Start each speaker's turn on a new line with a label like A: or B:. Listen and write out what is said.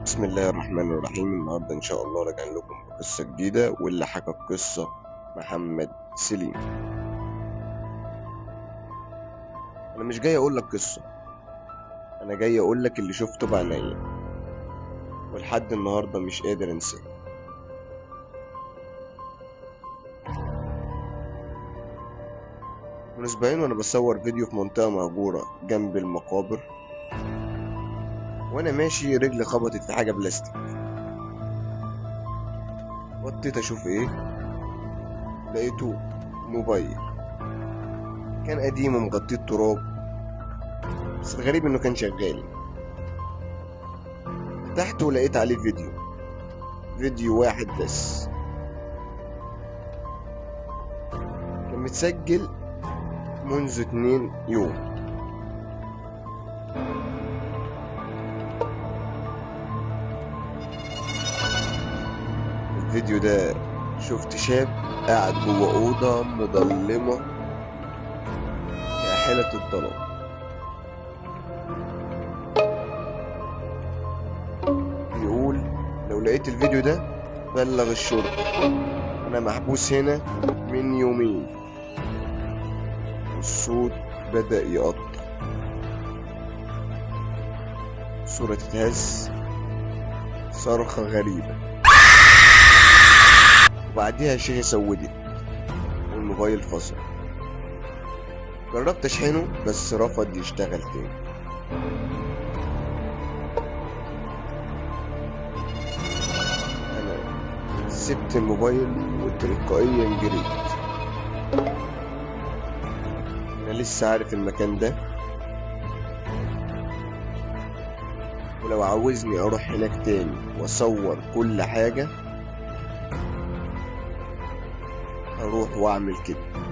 A: بسم الله الرحمن الرحيم. النهاردة إن شاء الله راجعين لكم بقصة جديدة، واللي حكى القصة محمد سليم. أنا مش جاي أقول لك قصة، أنا جاي أقول لك اللي شفته بعينيا ولحد النهاردة مش قادر أنساه. من أسبوعين وأنا بصور فيديو في منطقة مهجورة جنب المقابر، وأنا ماشي رجلي خبطت في حاجة بلاستيك. وطيت أشوف إيه، لقيته موبايل كان قديم ومغطيه التراب، بس الغريب إنه كان شغال. فتحته ولقيت عليه فيديو واحد بس، كان متسجل منذ 2 يوم. الفيديو ده شفت شاب قاعد جوه أوضة مظلمة كاحلة الظلام، بيقول لو لقيت الفيديو ده بلغ الشرطة، أنا محبوس هنا من يومين. الصوت بدأ يقطع، الصورة تتهز، صرخة غريبة، وبعديها الشاشة سودت والموبايل فصل. جربت أشحنه بس رفض يشتغل تاني. أنا سبت الموبايل وتلقائيا جريت. أنا لسه عارف المكان ده، ولو عاوزني أروح هناك تاني وأصور كل حاجة أروح وأعمل كده.